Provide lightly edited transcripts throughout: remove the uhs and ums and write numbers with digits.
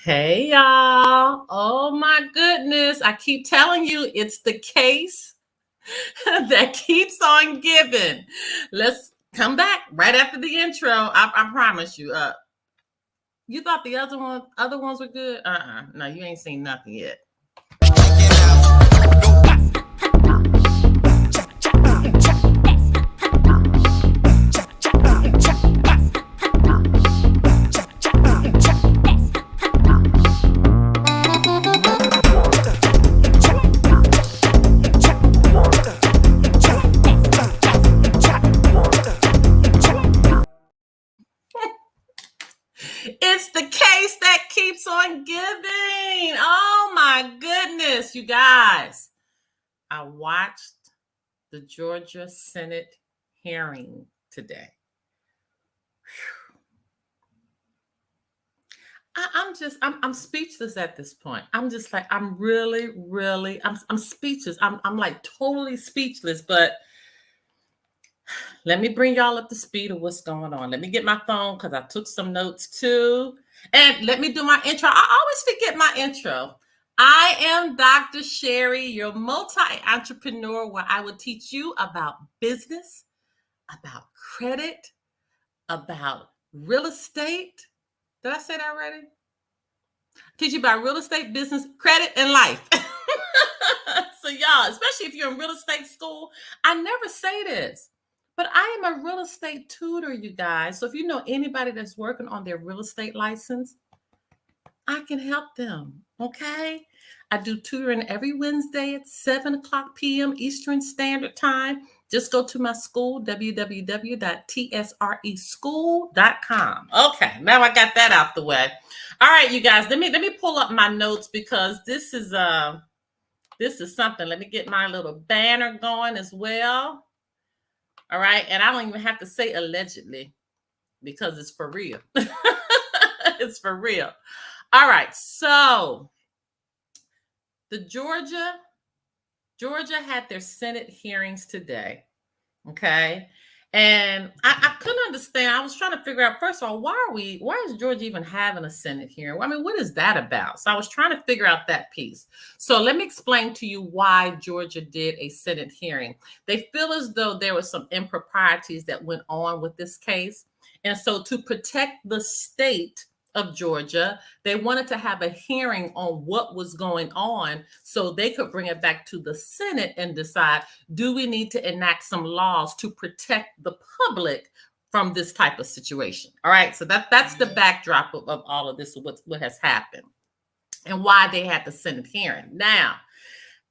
Hey y'all. Oh my goodness. I keep telling you it's the case that keeps on giving. Let's come back right after the intro. I promise you. You thought the other ones were good? No, you ain't seen nothing yet. It's the case that keeps on giving. Oh my goodness, you guys. I watched the Georgia Senate hearing today. I'm speechless at this point. I'm just like, I'm really, I'm speechless. I'm like totally speechless, but let me bring y'all up to speed of what's going on. Let me get my phone because I took some notes too. And let me do my intro. I always forget my intro. I am Dr. Sherry, your multi-entrepreneur, where I will teach you about business, about credit, about real estate. Did I say that already? Teach you about real estate, business, credit, and life. So y'all, especially if you're in real estate school, I never say this, but I am a real estate tutor, you guys. So if you know anybody that's working on their real estate license, I can help them, okay? I do tutoring every Wednesday at 7 o'clock p.m. Eastern Standard Time. Just go to my school, www.tsreschool.com. Okay, now I got that out the way. All right, you guys, let me pull up my notes because this is something. Let me get my little banner going as well. All right, and I don't even have to say allegedly because it's for real. It's for real. All right, so the Georgia had their Senate hearings today, okay? And I couldn't understand. I was trying to figure out, first of all, why is Georgia even having a Senate hearing? I mean, what is that about? So I was trying to figure out that piece. So let me explain to you why Georgia did a Senate hearing. They feel as though there were some improprieties that went on with this case. And so to protect the state of Georgia, they wanted to have a hearing on what was going on so they could bring it back to the Senate and decide, do we need to enact some laws to protect the public from this type of situation? All right, so that's the backdrop of all of this, what has happened and why they had the Senate hearing. Now,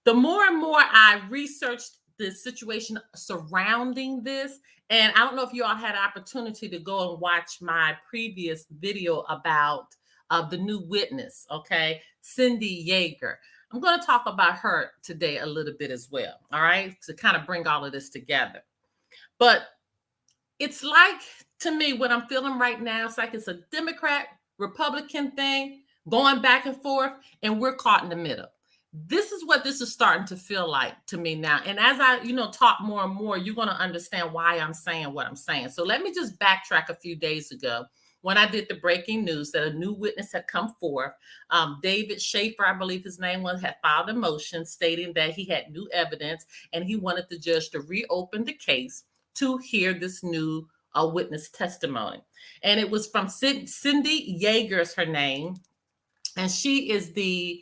the more and more I researched the situation surrounding this, and I don't know if you all had an opportunity to go and watch my previous video about the new witness, okay, Cindy Yeager. I'm going to talk about her today a little bit as well, all right, to kind of bring all of this together. But it's like, to me, what I'm feeling right now, it's like it's a Democrat, Republican thing going back and forth, and we're caught in the middle. This is what this is starting to feel like to me now. And as I, talk more and more, you're going to understand why I'm saying what I'm saying. So let me just backtrack a few days ago when I did the breaking news that a new witness had come forth. David Schaefer, I believe his name was, had filed a motion stating that he had new evidence and he wanted the judge to reopen the case to hear this new witness testimony. And it was from Cindy Yeager is her name. And she is the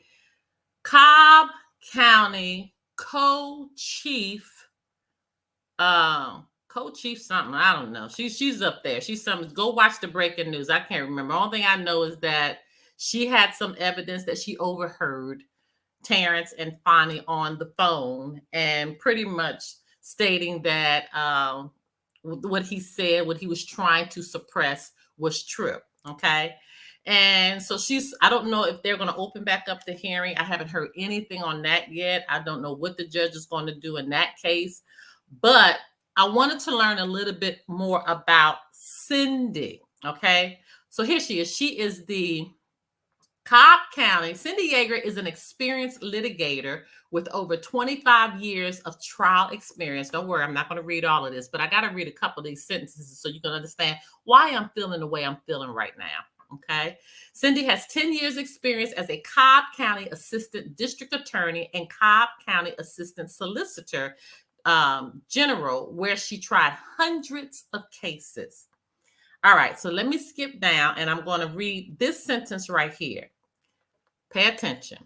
Cobb County co-chief something. I don't know. She's up there. She's something. Go watch the breaking news. I can't remember. All thing I know is that she had some evidence that she overheard Terrence and Fani on the phone and pretty much stating that what he said, what he was trying to suppress was true. Okay. And so I don't know if they're going to open back up the hearing. I haven't heard anything on that yet. I don't know what the judge is going to do in that case. But I wanted to learn a little bit more about Cindy. Okay. So here she is. She is the Cobb County. Cindy Yeager is an experienced litigator with over 25 years of trial experience. Don't worry, I'm not going to read all of this, but I got to read a couple of these sentences so you can understand why I'm feeling the way I'm feeling right now. Okay. Cindy has 10 years experience as a Cobb County Assistant District Attorney and Cobb County Assistant Solicitor General, where she tried hundreds of cases. All right, so let me skip down and I'm going to read this sentence right here. Pay attention.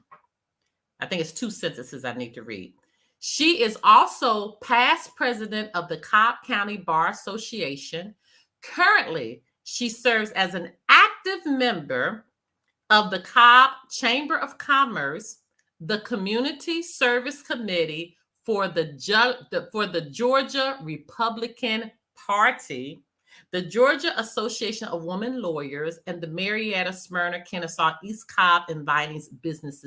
I think it's 2 sentences I need to read. She is also past president of the Cobb County Bar Association. Currently, she serves as an active member of the Cobb Chamber of Commerce, the Community Service Committee for the Georgia Republican Party, the Georgia Association of Women Lawyers, and the Marietta, Smyrna, Kennesaw, East Cobb, and Vinings business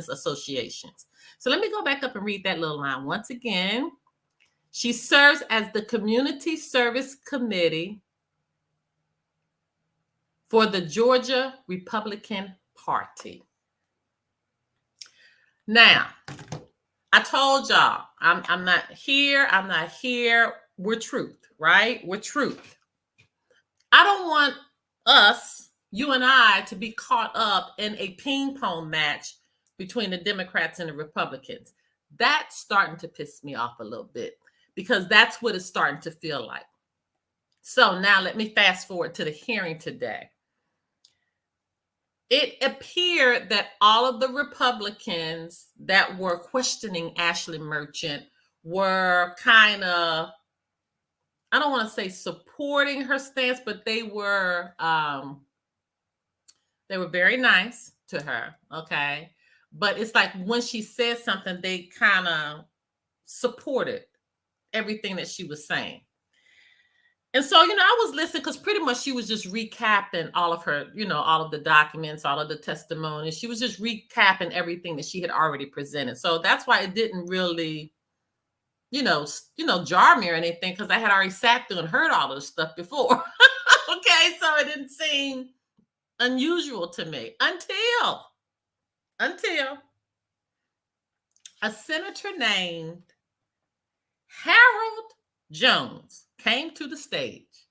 associations. So let me go back up and read that little line once again. She serves as the Community Service Committee for the Georgia Republican Party. Now, I told y'all, I'm not here. We're truth, right? We're truth. I don't want us, you and I, to be caught up in a ping pong match between the Democrats and the Republicans. That's starting to piss me off a little bit because that's what it's starting to feel like. So now let me fast forward to the hearing today. It appeared that all of the Republicans that were questioning Ashley Merchant were kind of, I don't want to say supporting her stance, but they were very nice to her, okay? But it's like when she said something, they kind of supported everything that she was saying. And so, I was listening because pretty much she was just recapping all of her, all of the documents, all of the testimonies. She was just recapping everything that she had already presented. So that's why it didn't really, jar me or anything, because I had already sat through and heard all this stuff before. Okay, so it didn't seem unusual to me until a senator named Harold Jones came to the stage.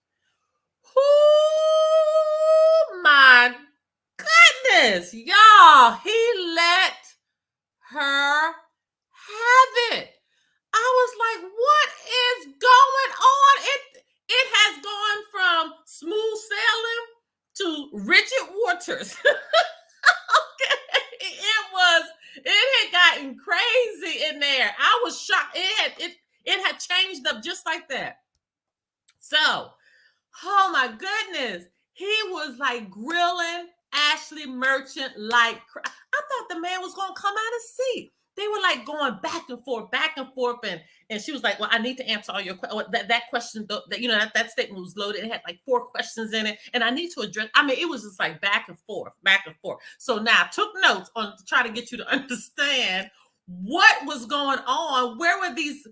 Oh my goodness, y'all, he let her have it. I was like, what is going on? It has gone from smooth sailing to Richard Waters. Okay. It had gotten crazy in there. I was shocked. It had changed up just like that. So, oh my goodness, he was like grilling Ashley Merchant like I thought the man was going to come out of his seat. They were like going back and forth, and she was like, "Well, I need to answer all your questions." That question, that statement was loaded. It had like 4 questions in it, and I need to address. I mean, it was just like back and forth. So now I took notes on to try to get you to understand what was going on. Where were these?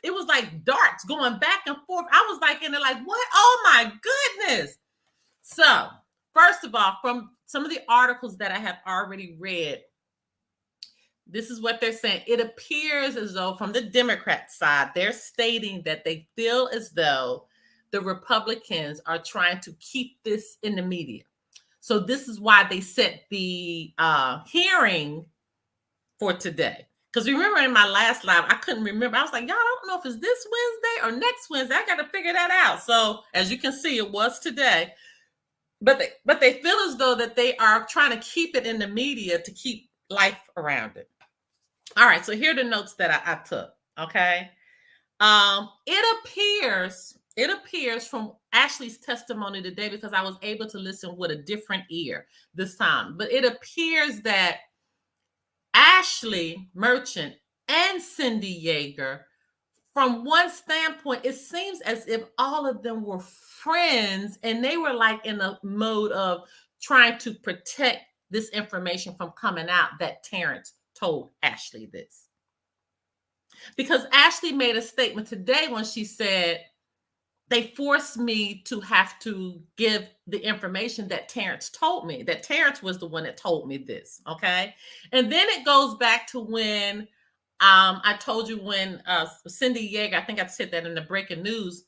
It was like darts going back and forth. I was like, in there, like, what? Oh my goodness! So first of all, from some of the articles that I have already read, this is what they're saying. It appears as though from the Democrat side, they're stating that they feel as though the Republicans are trying to keep this in the media. So this is why they set the hearing for today. Because remember in my last live, I couldn't remember. I was like, y'all, I don't know if it's this Wednesday or next Wednesday. I got to figure that out. So as you can see, it was today. But they feel as though that they are trying to keep it in the media to keep life around it. All right, so here are the notes that I took, okay? It appears from Ashley's testimony today, because I was able to listen with a different ear this time, but it appears that Ashley Merchant and Cindy Yeager, from one standpoint, it seems as if all of them were friends and they were like in a mode of trying to protect this information from coming out that Terrence told Ashley this. Because Ashley made a statement today when she said, they forced me to have to give the information that Terrence told me, that Terrence was the one that told me this, okay? And then it goes back to when I told you when Cindy Yeager, I think I said that in the breaking news,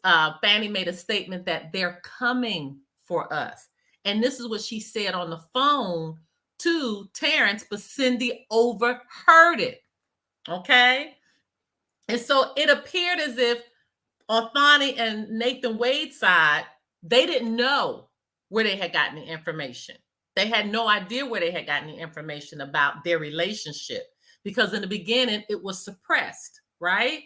Fani made a statement that they're coming for us. And this is what she said on the phone to Terrence, but Cindy overheard it. Okay. And so it appeared as if on Fani and Nathan Wade's side, they didn't know where they had gotten the information. They had no idea where they had gotten the information about their relationship, because in the beginning it was suppressed, right?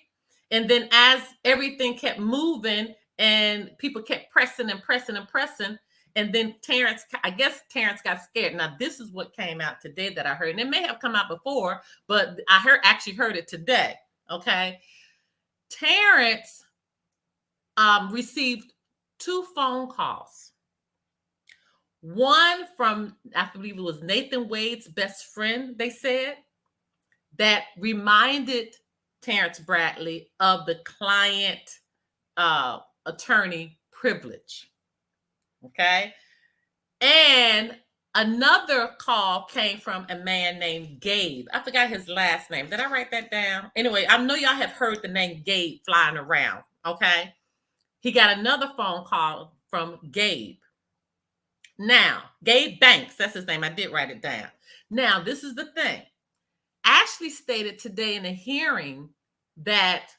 And then as everything kept moving and people kept pressing and pressing and pressing, and then I guess Terrence got scared. Now, this is what came out today that I heard, and it may have come out before, but I actually heard it today. Okay. Terrence received 2 phone calls. One from, I believe it was Nathan Wade's best friend, they said, that reminded Terrence Bradley of the client attorney privilege. Okay. And another call came from a man named Gabe. I forgot his last name. Did I write that down? Anyway, I know y'all have heard the name Gabe flying around. Okay. He got another phone call from Gabe. Now, Gabe Banks, that's his name. I did write it down. Now, this is the thing. Ashley stated today in a hearing that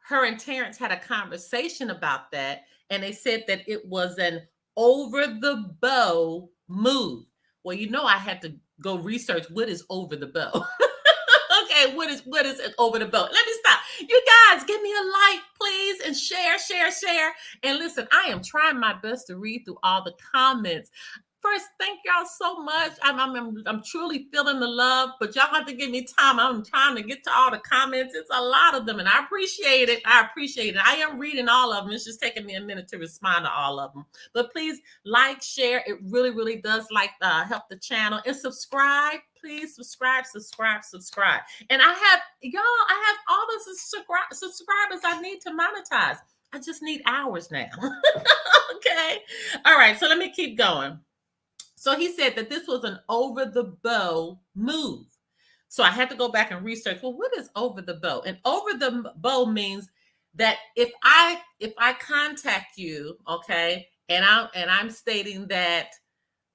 her and Terrence had a conversation about that, and they said that it was an over-the-bow move. Well, you know, I had to go research what is over the bow. Okay, what is it over the bow? Let me stop. You guys, give me a like, please, and share. And listen, I am trying my best to read through all the comments. First, thank y'all so much. I'm truly feeling the love, but y'all have to give me time. I'm trying to get to all the comments. It's a lot of them, and I appreciate it. I am reading all of them. It's just taking me a minute to respond to all of them. But please like, share. It really, really does help the channel. And subscribe. Please subscribe. And I have all the subscribers I need to monetize. I just need hours now. Okay. All right. So let me keep going. So he said that this was an over-the-bow move. So I had to go back and research, well, what is over the bow? And over the bow means that if I contact you, okay, and I'm stating that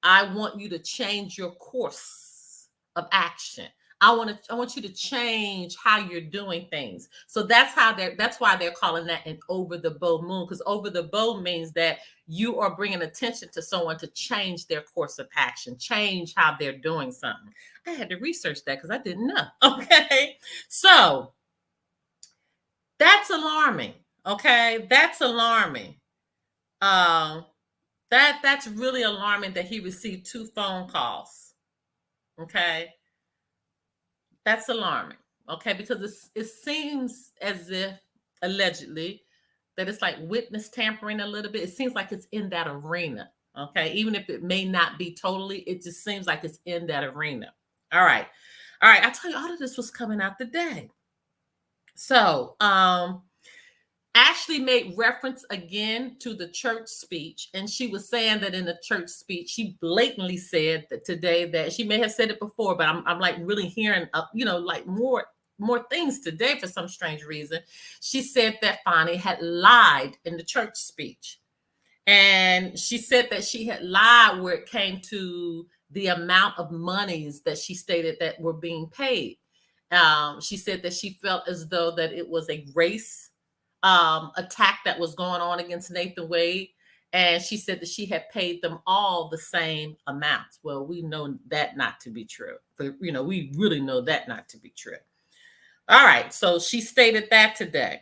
I want you to change your course of action. I want you to change how you're doing things. So that's why they're calling that an over the bow move, because over the bow means that you are bringing attention to someone to change their course of action, change how they're doing something. I had to research that because I didn't know. Okay. So that's alarming. Okay. That's alarming. That's really alarming that he received 2 phone calls. Okay. That's alarming, okay, because it seems as if, allegedly, that it's like witness tampering a little bit. It seems like it's in that arena, okay? Even if it may not be totally, it just seems like it's in that arena. All right. I tell you, all of this was coming out today. So, Ashley made reference again to the church speech, and she was saying that in the church speech, she blatantly said that today, that she may have said it before, but I'm like really hearing, like more things today for some strange reason. She said that Fani had lied in the church speech, and she said that she had lied where it came to the amount of monies that she stated that were being paid. She said that she felt as though that it was a race attack that was going on against Nathan Wade. And she said that she had paid them all the same amounts. Well, we know that not to be true. We really know that not to be true. All right. So she stated that today.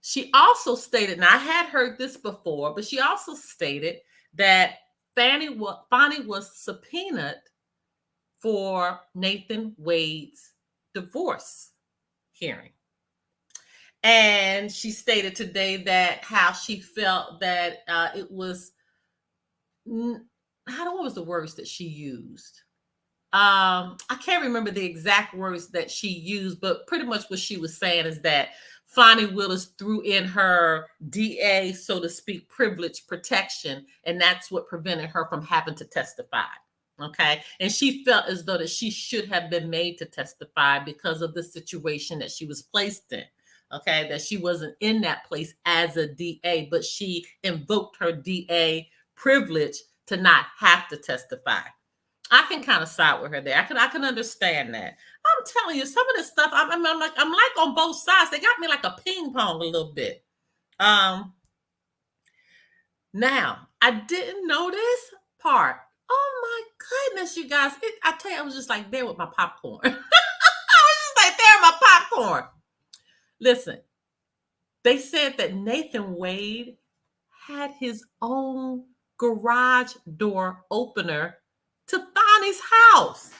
She also stated, and I had heard this before, but she also stated that Fani was subpoenaed for Nathan Wade's divorce hearing. And she stated today that how she felt that it was, what was the words that she used? I can't remember the exact words that she used, but pretty much what she was saying is that Fani Willis threw in her DA, so to speak, privilege protection, and that's what prevented her from having to testify. Okay. And she felt as though that she should have been made to testify because of the situation that she was placed in. Okay, that she wasn't in that place as a DA, but she invoked her DA privilege to not have to testify. I can kind of side with her there. I can understand that. I'm telling you, some of this stuff, I'm like on both sides. They got me like a ping pong a little bit. Now I didn't know this part. Oh my goodness, you guys! I tell you, I was just like there with my popcorn. I was just like there with my popcorn. Listen, they said that Nathan Wade had his own garage door opener to Fani's house.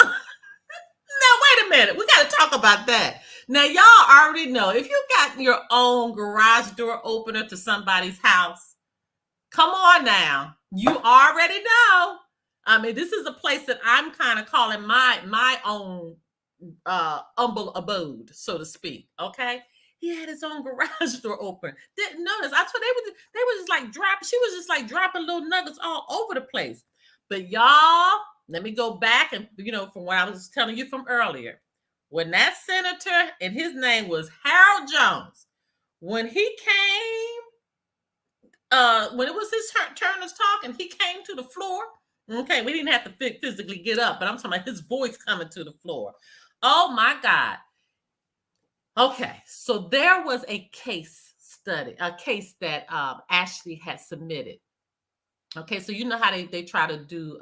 Now, wait a minute. We got to talk about that. Now, y'all already know if you got your own garage door opener to somebody's house, come on now. You already know. I mean, this is a place that I'm kind of calling my own humble abode, so to speak. Okay. He had his own garage door open. Didn't notice. I told they were just like dropping. She was just like dropping little nuggets all over the place. But y'all, let me go back and from what I was telling you from earlier. When that senator, and his name was Harold Jones, when he came, when it was his turn to talk, and he came to the floor. Okay, we didn't have to physically get up, but I'm talking about his voice coming to the floor. Oh my God. Okay, so there was a case study, a case that Ashley had submitted. Okay, so you know how they try to do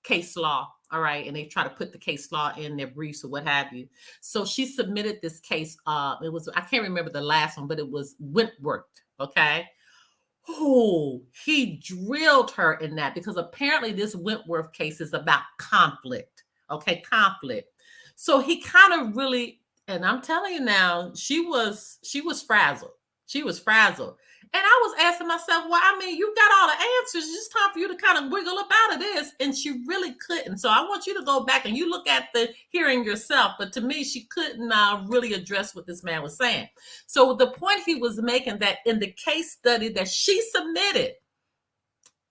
case law, all right, and they try to put the case law in their briefs or what have you. So she submitted this case. It was, I can't remember the last one, but it was Wentworth. Okay. Oh, he drilled her in that because apparently this Wentworth case is about conflict. Okay, conflict. So he kind of really. And I'm telling you now, she was frazzled. She was frazzled. And I was asking myself, well, I mean, you got all the answers. It's just time for you to kind of wiggle up out of this. And she really couldn't. So I want you to go back and you look at the hearing yourself. But to me, she couldn't really address what this man was saying. So the point he was making, that in the case study that she submitted,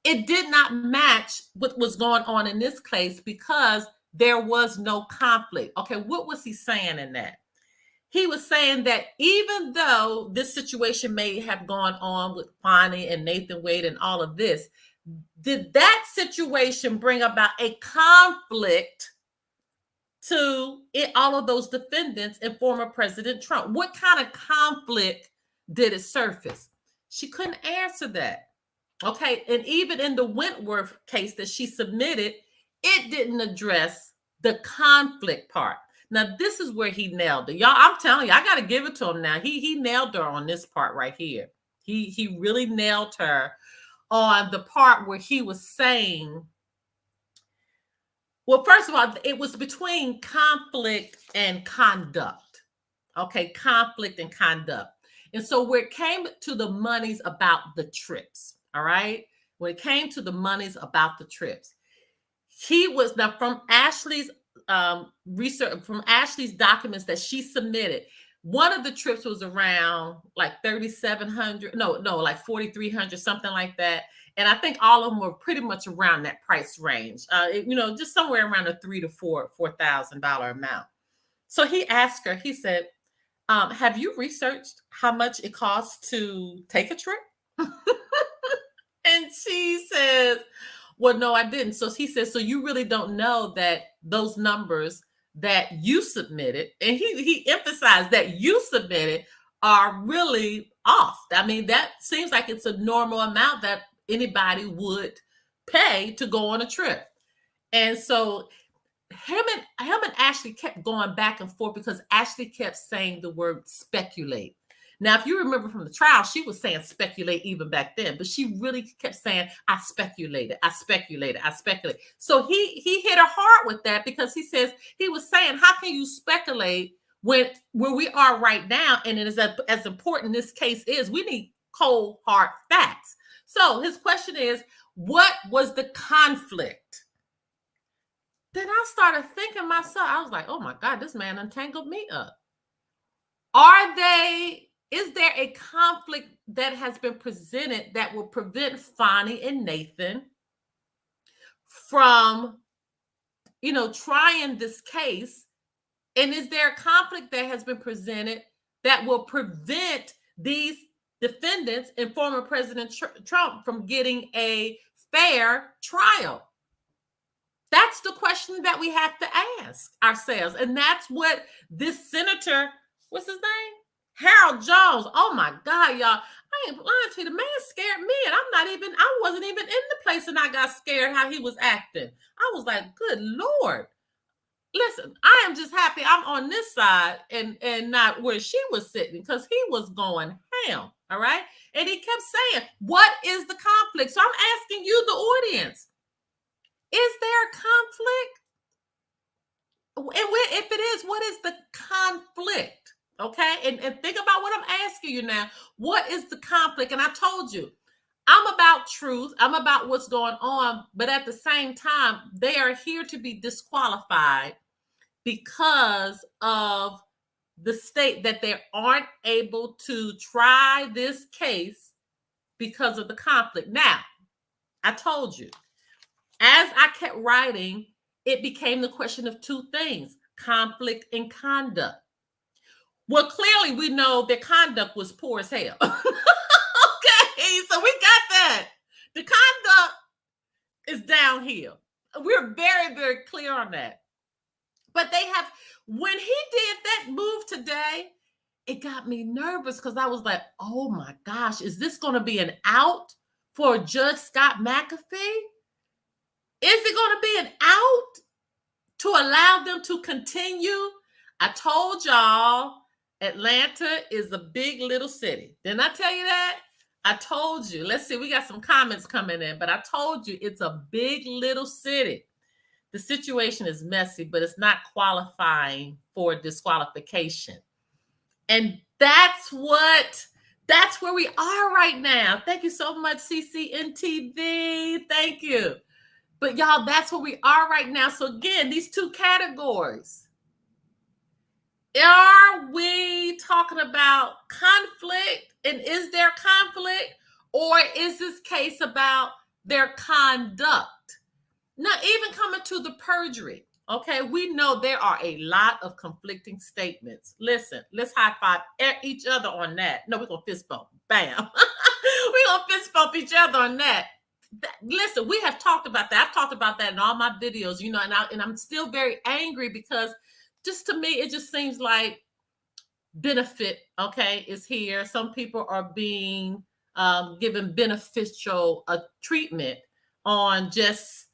it did not match what was going on in this case because there was no conflict. Okay, what was he saying in that? He was saying that even though this situation may have gone on with Fani and Nathan Wade and all of this, did that situation bring about a conflict to all of those defendants and former President Trump? What kind of conflict did it surface? She couldn't answer that. Okay, and even in the Wentworth case that she submitted, it didn't address the conflict part. Now, this is where he nailed it. Y'all, I'm telling you, I got to give it to him now. He nailed her on this part right here. He really nailed her on the part where he was saying, well, first of all, it was between conflict and conduct. Okay, conflict and conduct. And so where it came to the monies about the trips, all right? When it came to the monies about the trips, he was, now from Ashley's research, from Ashley's documents that she submitted, one of the trips was around like $3,700, like $4,300, something like that. And I think all of them were pretty much around that price range, just somewhere around a $3,000 to $4,000 amount. So he asked her, he said, have you researched how much it costs to take a trip? And she says, well, no, I didn't. So he says, so you really don't know that those numbers that you submitted, and he emphasized that you submitted, are really off. I mean, that seems like it's a normal amount that anybody would pay to go on a trip. And so him and Ashley kept going back and forth because Ashley kept saying the word speculate. Now, if you remember from the trial, she was saying speculate even back then, but she really kept saying, I speculated. So he hit her hard with that because he was saying, how can you speculate when where we are right now? And it is as important this case is, we need cold, hard facts. So his question is, what was the conflict? Then I started thinking myself, I was like, oh my God, this man untangled me up. Is there a conflict that has been presented that will prevent Fani and Nathan from, trying this case? And is there a conflict that has been presented that will prevent these defendants and former President Trump from getting a fair trial? That's the question that we have to ask ourselves. And that's what this senator, what's his name? Harold Jones. Oh my God, y'all. I ain't lying to you. The man scared me. And I wasn't even in the place, and I got scared how he was acting. I was like, good Lord. Listen, I am just happy I'm on this side and not where she was sitting, because he was going ham. All right. And he kept saying, what is the conflict? So I'm asking you, the audience, is there a conflict? And if it is, what is the conflict? Okay. And think about what I'm asking you now. What is the conflict? And I told you, I'm about truth. I'm about what's going on. But at the same time, they are here to be disqualified because of the state that they aren't able to try this case because of the conflict. Now, I told you, as I kept writing, it became the question of two things: conflict and conduct. Well, clearly we know their conduct was poor as hell. Okay, so we got that. The conduct is downhill. We're very, very clear on that. But when he did that move today, it got me nervous, because I was like, oh my gosh, is this going to be an out for Judge Scott McAfee? Is it going to be an out to allow them to continue? I told y'all Atlanta is a big little city. Didn't I tell you that? I told you. Let's see, we got some comments coming in, but I told you it's a big little city. The situation is messy, but it's not qualifying for disqualification. And that's where we are right now. Thank you so much, CCNTV. Thank you. But y'all, that's where we are right now. So again, these two categories. Are we talking about conflict? And is there conflict? Or is this case about their conduct? Not even coming to the perjury. Okay, we know there are a lot of conflicting statements. Listen, let's high five each other on that. No, we're going to fist bump. Bam. We're going to fist bump each other on that. Listen, we have talked about that. I've talked about that in all my videos, and I'm still very angry, because just to me, it just seems like benefit, okay, is here. Some people are being given beneficial treatment on just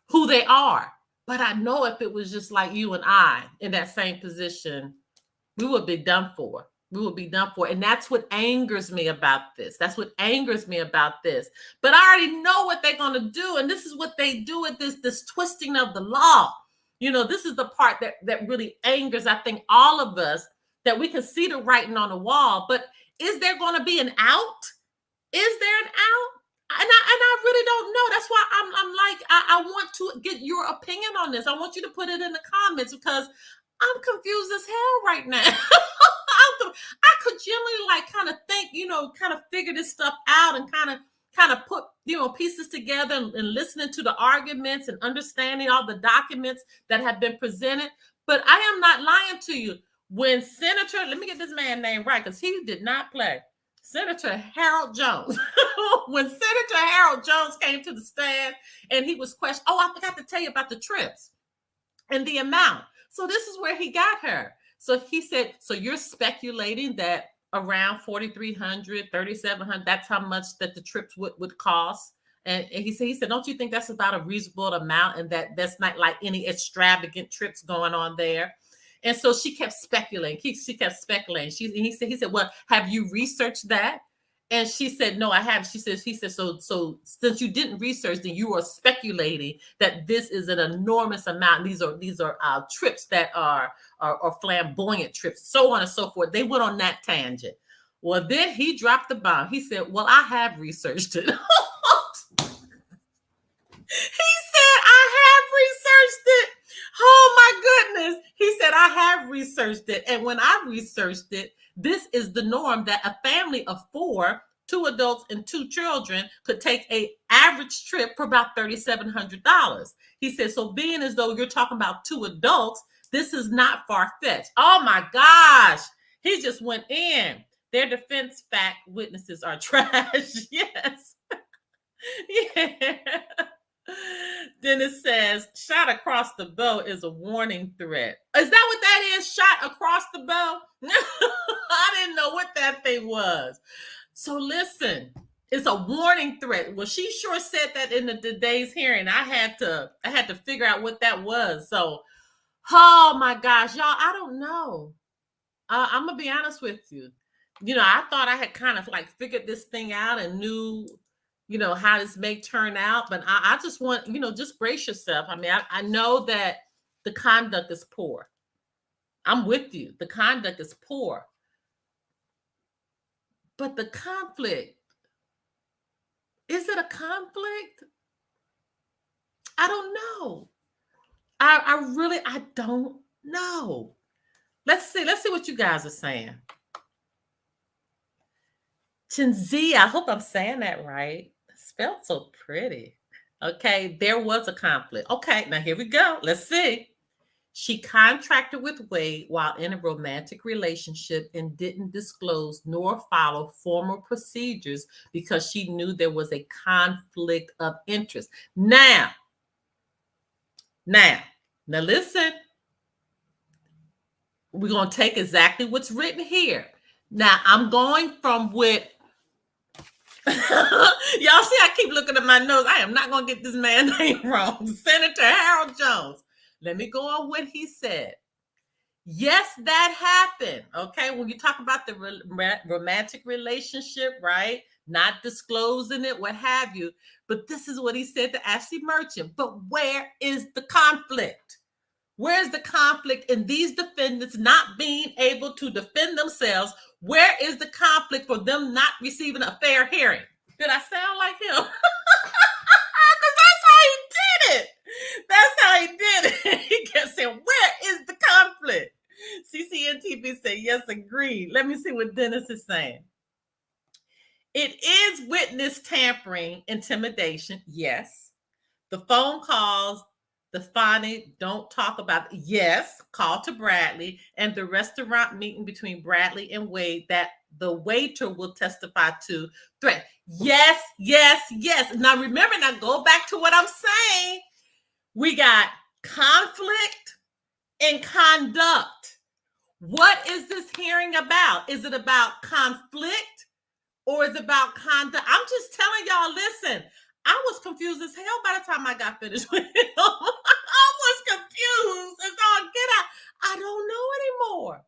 who they are. But I know if it was just like you and I in that same position, we would be done for. We will be done for. And that's what angers me about this. That's what angers me about this. But I already know what they're going to do. And this is what they do with this twisting of the law. This is the part that really angers, I think, all of us, that we can see the writing on the wall. But is there going to be an out? Is there an out? And I really don't know. That's why I'm like, I want to get your opinion on this. I want you to put it in the comments, because I'm confused as hell right now. I could generally kind of think, kind of figure this stuff out, and kind of put, pieces together, and listening to the arguments and understanding all the documents that have been presented. But I am not lying to you. When Senator, let me get this man's name right, because he did not play. Senator Harold Jones. When Senator Harold Jones came to the stand and he was questioned, I forgot to tell you about the trips and the amount. So this is where he got her. So he said, so you're speculating that around $4,300, $3,700, that's how much that the trips would cost. And he said, don't you think that's about a reasonable amount, and that's not like any extravagant trips going on there? And so she kept speculating. She kept speculating. He said, well, have you researched that? And she said, no, I haven't. He said, so since you didn't research, then you are speculating that this is an enormous amount. These are trips that are flamboyant trips, so on and so forth. They went on that tangent. Well, then he dropped the bomb. He said, well, I have researched it. He said, I have researched it. Oh my goodness. He said, I have researched it. And when I researched it, this is the norm, that a family of 4, 2 adults and 2 children, could take an average trip for about $3,700. He said, so being as though you're talking about 2 adults, this is not far-fetched. Oh my gosh. He just went in. Their defense fact witnesses are trash. Yes. Yeah. Then it says, shot across the bow is a warning threat. Is that what that is? Shot across the bow? I didn't know what that thing was. So listen, it's a warning threat. Well, she sure said that in today's hearing. I had to figure out what that was. So, oh my gosh, y'all, I don't know. I'm gonna be honest with you. I thought I had kind of like figured this thing out and knew, how this may turn out. But I just want, just brace yourself. I mean, I know that the conduct is poor. I'm with you. The conduct is poor. But the conflict, is it a conflict? I don't know. I don't know. Let's see what you guys are saying. Chinzi, I hope I'm saying that right. Spelled so pretty. Okay, there was a conflict. Okay, now here we go. Let's see. She contracted with Wade while in a romantic relationship and didn't disclose nor follow formal procedures because she knew there was a conflict of interest. Now listen. We're going to take exactly what's written here. Now, I'm going from what y'all see, I keep looking at my notes. I am not going to get this man's name wrong. Senator Harold Jones. Let me go on what he said. Yes, that happened. Okay, when you talk about the romantic relationship, right? Not disclosing it, what have you. But this is what he said to Ashley Merchant. But where is the conflict? Where's the conflict in these defendants not being able to defend themselves? Where is the conflict for them not receiving a fair hearing? Did I sound like him? Because that's how he did it. That's how he did it. He kept saying, where is the conflict? CCNTV said, yes, agreed. Let me see what Dennis is saying. It is witness tampering, intimidation. Yes. The phone calls, the Fani don't talk about, yes, call to Bradley, and the restaurant meeting between Bradley and Wade that the waiter will testify to threat. Yes. Now remember, go back to what I'm saying. We got conflict and conduct. What is this hearing about? Is it about conflict or is it about conduct? I'm just telling y'all, listen, I was confused as hell by the time I got finished with him. I was confused as all get out. I don't know anymore.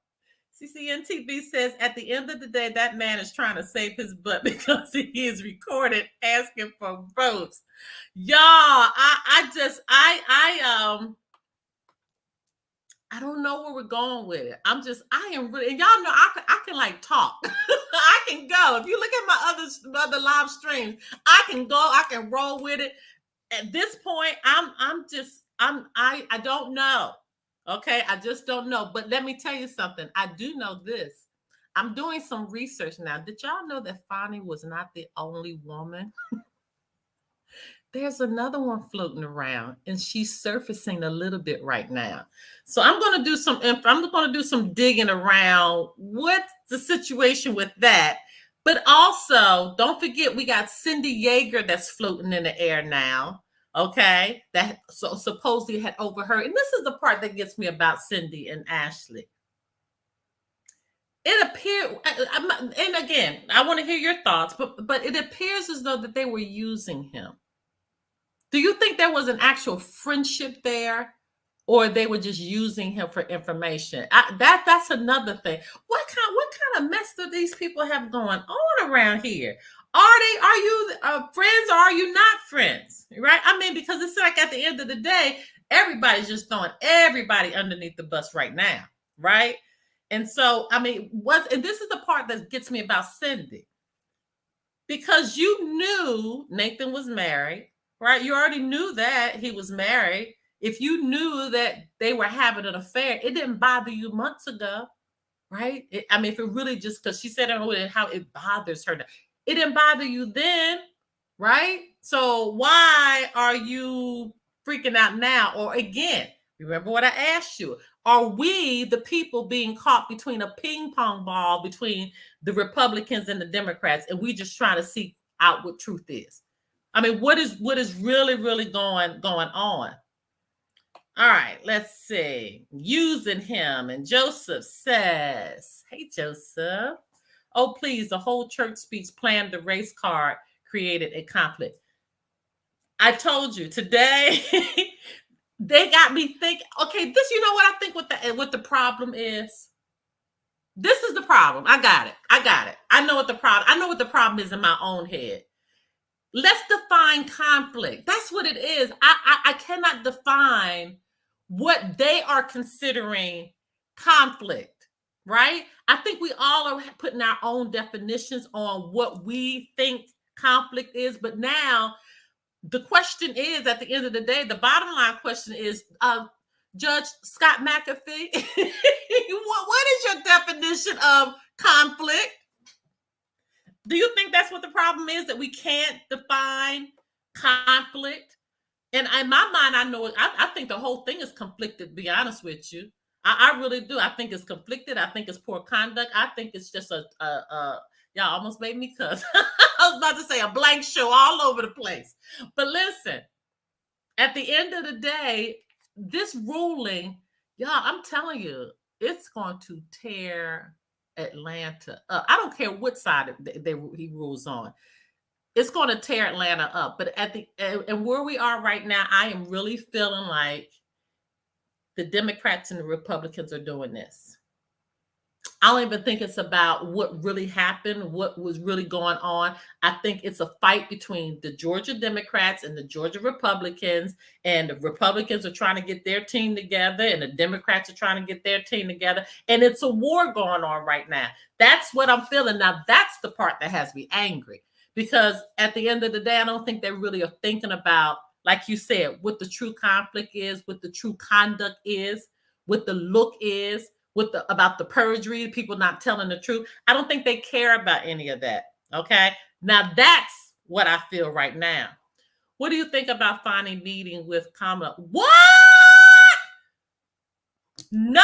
CCNTV says at the end of the day, that man is trying to save his butt because he is recorded asking for votes. Y'all, I don't know where we're going with it. I am really, and y'all know I can like talk. I can go. If you look at my other live streams, I can go, I can roll with it. At this point, I don't know. Okay, I just don't know. But let me tell you something. I do know this. I'm doing some research now. Did y'all know that Fani was not the only woman? There's another one floating around and she's surfacing a little bit right now. So I'm going to do some digging around what's the situation with that. But also, don't forget, we got Cindy Yeager that's floating in the air now. Okay, that so supposedly had overheard. And this is the part that gets me about Cindy and Ashley. It appeared, and again, I want to hear your thoughts, but it appears as though that they were using him. Do you think there was an actual friendship there, or they were just using him for information? That's another thing. What kind of mess do these people have going on around here? Are you friends or are you not friends? Right? I mean, because it's like at the end of the day, everybody's just throwing everybody underneath the bus right now, right? And so, I mean, and this is the part that gets me about Cindy, because you knew Nathan was married. Right? You already knew that he was married. If you knew that they were having an affair, it didn't bother you months ago, right? I mean, if it really just, because she said how it bothers her. It didn't bother you then, right? So why are you freaking out now? Or again, remember what I asked you. Are we the people being caught between a ping pong ball between the Republicans and the Democrats, and we just trying to seek out what truth is? I mean, what is really going on? All right, let's see. Using him, and Joseph says, "Hey Joseph, oh please, the whole church speech planned the race card created a conflict." I told you today. They got me thinking, okay, this, you know what I think what the problem is? This is the problem. I got it. I know what the problem is in my own head. Let's define conflict. That's what it is. I cannot define what they are considering conflict, right? I think we all are putting our own definitions on what we think conflict is, but now the question is, at the end of the day, the bottom line question is, Judge Scott McAfee, what is your definition of conflict? Do you think that's what the problem is, that we can't define conflict? And in my mind, I know I think the whole thing is conflicted, to be honest with you. I really do. I think it's conflicted. I think it's poor conduct. I think it's just y'all almost made me cuss. I was about to say a blank show all over the place. But listen, at the end of the day, this ruling, y'all, I'm telling you, it's going to tear Atlanta up. I don't care what side he rules on. It's going to tear Atlanta up. But and where we are right now, I am really feeling like the Democrats and the Republicans are doing this. I don't even think it's about what really happened, what was really going on. I think it's a fight between the Georgia Democrats and the Georgia Republicans, and the Republicans are trying to get their team together, and the Democrats are trying to get their team together, and it's a war going on right now. That's what I'm feeling. Now, that's the part that has me angry, because at the end of the day, I don't think they really are thinking about, like you said, what the true conflict is, what the true conduct is, what the look is, about the perjury, people not telling the truth. I don't think they care about any of that. Okay. Now that's what I feel right now. What do you think about Fani meeting with Kamala? What? No,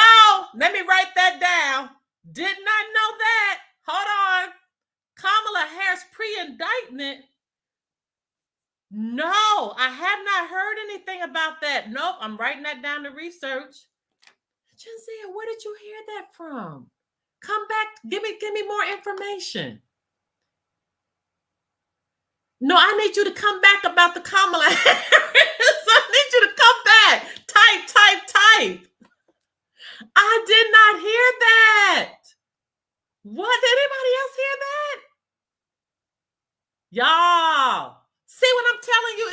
let me write that down. Did not know that. Hold on. Kamala Harris pre-indictment. No, I have not heard anything about that. Nope, I'm writing that down to research. Jazia, where did you hear that from? Come back, give me more information. No, I need you to come back about the Kamala Harris. I need you to come back. Type. I did not hear that. What? Did anybody else hear that? Y'all, see what I'm telling you?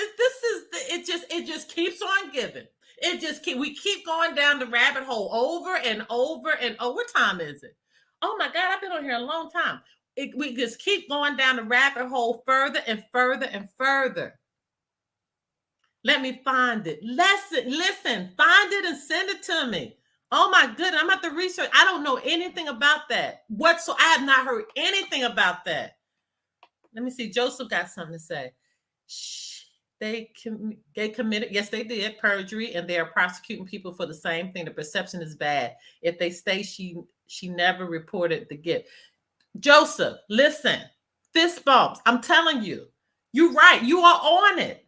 It just keeps on giving. We keep going down the rabbit hole over and over and over. What time is it? Oh my God, I've been on here a long time. We just keep going down the rabbit hole further and further and further. Let me find it. Listen, find it and send it to me. Oh my goodness, I'm at the research. I don't know anything about that. I have not heard anything about that. Let me see. Joseph got something to say. They committed, yes, they did perjury, and they are prosecuting people for the same thing. The perception is bad. If they say she never reported the gift. Joseph, listen, fist bumps. I'm telling you, you're right. You are on it.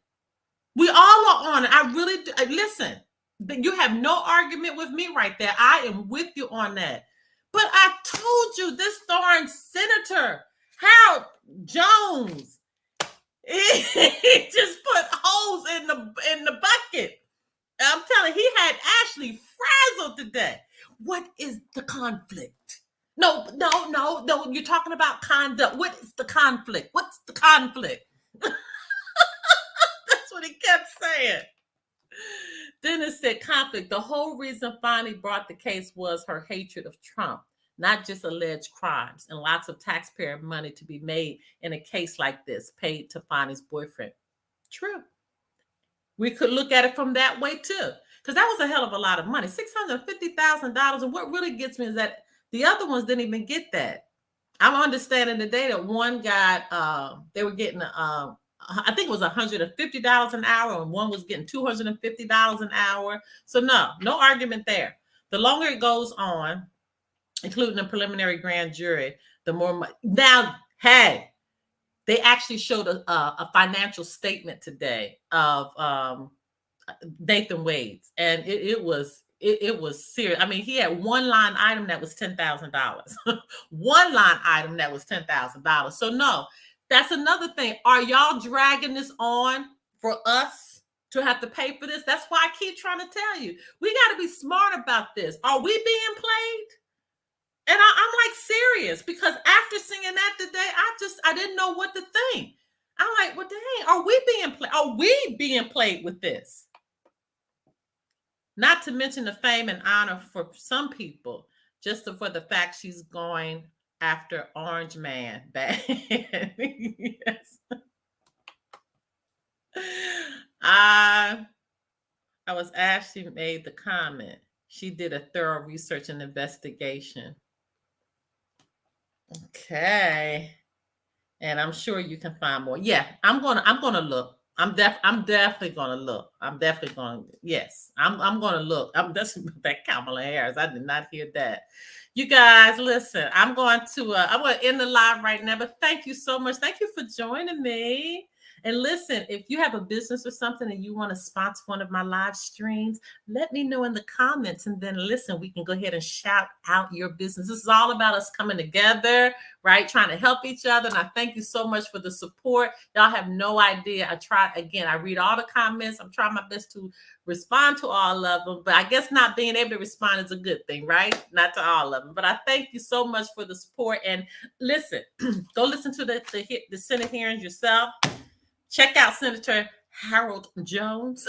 We all are on it. I really do. Listen, you have no argument with me right there. I am with you on that. But I told you, this darn Senator Harold Jones, he just put holes in the bucket. I'm telling you, he had Ashley frazzled today. What is the conflict? No. You're talking about conduct. What is the conflict? What's the conflict? That's what he kept saying. Dennis said conflict. The whole reason Fani brought the case was her hatred of Trump, not just alleged crimes, and lots of taxpayer money to be made in a case like this, paid to Fani's boyfriend. True. We could look at it from that way too, because that was a hell of a lot of money, $650,000. And what really gets me is that the other ones didn't even get that. I'm understanding today that one got, they were getting, I think it was $150 an hour, and one was getting $250 an hour. So no argument there. The longer it goes on, including the preliminary grand jury, the more money. Now, hey, they actually showed a financial statement today of Nathan Wade's, and it was serious. I mean, he had one line item that was $10,000. One line item that was $10,000. So no, that's another thing. Are y'all dragging this on for us to have to pay for this? That's why I keep trying to tell you, we got to be smart about this. Are we being played? And I'm like serious, because after seeing that today, I didn't know what to think. I'm like, well, dang, are we being played? Are we being played with this? Not to mention the fame and honor for some people, just for the fact she's going after Orange Man bad. Yes. I was asked, she made the comment. She did a thorough research and investigation. Okay. And I'm sure you can find more. Yeah, I'm gonna look. I'm definitely gonna look. Yes, I'm gonna look. That's that Kamala Harris. I did not hear that. You guys, listen, I'm going to end the live right now, but thank you so much. Thank you for joining me. And listen, if you have a business or something and you want to sponsor one of my live streams, let me know in the comments. And then listen, we can go ahead and shout out your business. This is all about us coming together, right? Trying to help each other. And I thank you so much for the support. Y'all have no idea. I read all the comments. I'm trying my best to respond to all of them, but I guess not being able to respond is a good thing, right? Not to all of them, but I thank you so much for the support. And listen, go listen to the Senate hearings yourself. Check out Senator Harold Jones.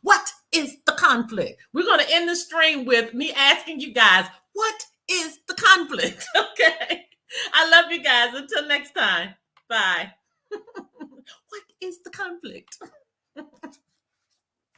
What is the conflict? We're going to end the stream with me asking you guys, what is the conflict? Okay. I love you guys. Until next time. Bye. What is the conflict?